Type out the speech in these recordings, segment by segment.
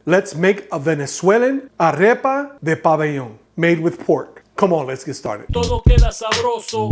Let's make a Venezuelan Arepa de Pabellón made with pork. Come on, let's get started. Todo queda sabroso.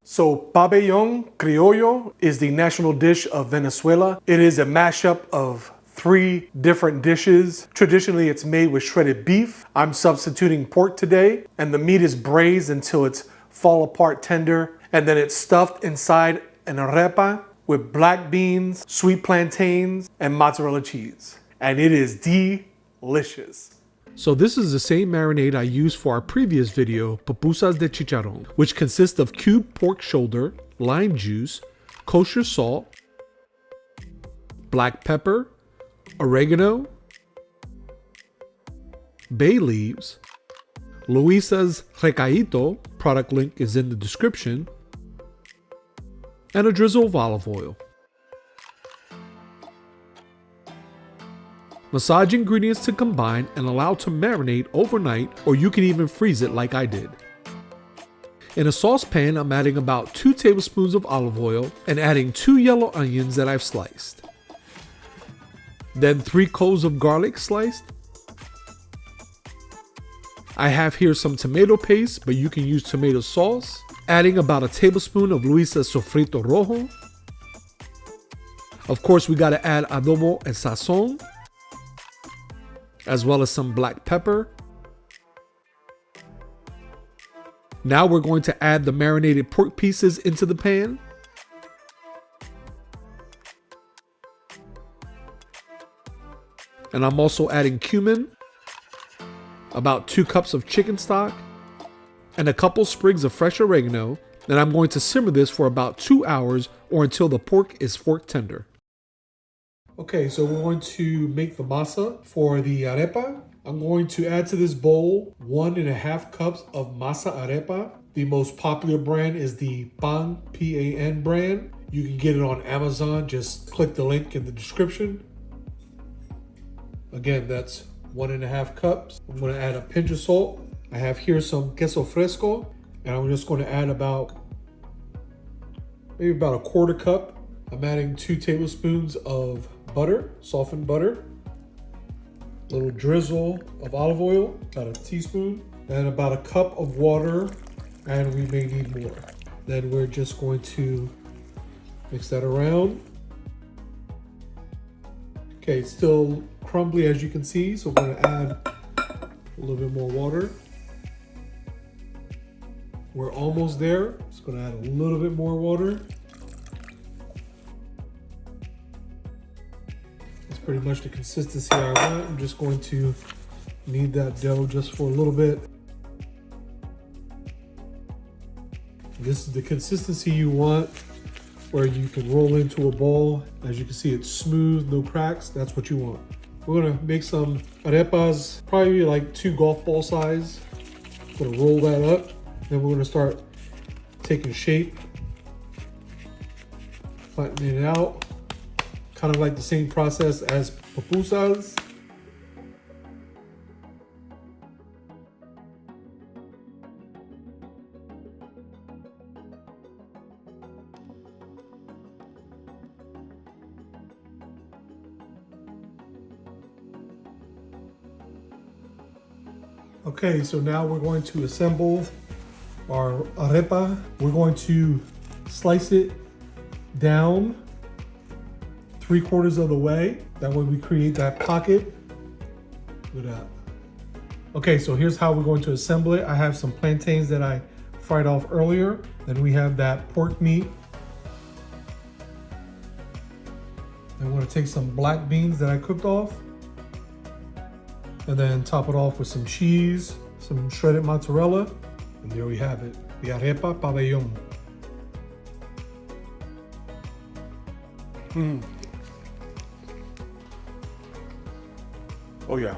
So Pabellón Criollo is the national dish of Venezuela. It is a mashup of 3 different dishes. Traditionally, it's made with shredded beef. I'm substituting pork today, and the meat is braised until it's fall apart tender, and then it's stuffed inside an arepa with black beans, sweet plantains, and mozzarella cheese. And it is delicious. So this is the same marinade I used for our previous video, pupusas de chicharrón, which consists of cubed pork shoulder, lime juice, kosher salt, black pepper, oregano, bay leaves, Luisa's recaito, product link is in the description, and a drizzle of olive oil. Massage ingredients to combine and allow to marinate overnight, or you can even freeze it like I did. In a saucepan, I'm adding about 2 tablespoons of olive oil and adding 2 yellow onions that I've sliced. Then 3 cloves of garlic sliced. I have here some tomato paste, but you can use tomato sauce. Adding about a tablespoon of Luisa's sofrito rojo. Of course, we gotta add adobo and sazon, as well as some black pepper. Now we're going to add the marinated pork pieces into the pan. And I'm also adding cumin, about 2 cups of chicken stock, and a couple sprigs of fresh oregano. Then I'm going to simmer this for about 2 hours or until the pork is fork tender. Okay, so we're going to make the masa for the arepa. I'm going to add to this bowl 1.5 cups of masa arepa. The most popular brand is the Pan, P-A-N brand. You can get it on Amazon. Just click the link in the description. Again, that's 1.5 cups. I'm going to add a pinch of salt. I have here some queso fresco, and I'm just going to add maybe about 1/4 cup. I'm adding 2 tablespoons of butter, softened butter, a little drizzle of olive oil, about a teaspoon, and about 1 cup of water, and we may need more. Then we're just going to mix that around. Okay, it's still crumbly as you can see, so we're going to add a little bit more water. We're almost there. Just going to add a little bit more water. That's pretty much the consistency I want. I'm just going to knead that dough just for a little bit. This is the consistency you want, where you can roll into a ball. As you can see, it's smooth, no cracks. That's what you want. We're gonna make some arepas, probably like 2 golf ball size. Gonna roll that up. Then we're gonna start taking shape, flattening it out. Kind of like the same process as pupusas. Okay, so now we're going to assemble our arepa. We're going to slice it down 3/4 of the way. That way we create that pocket. Look at that. Okay, so here's how we're going to assemble it. I have some plantains that I fried off earlier. Then we have that pork meat. Then we're gonna take some black beans that I cooked off. And then top it off with some cheese, some shredded mozzarella, and there we have it, the Arepa Pabellón. Oh yeah.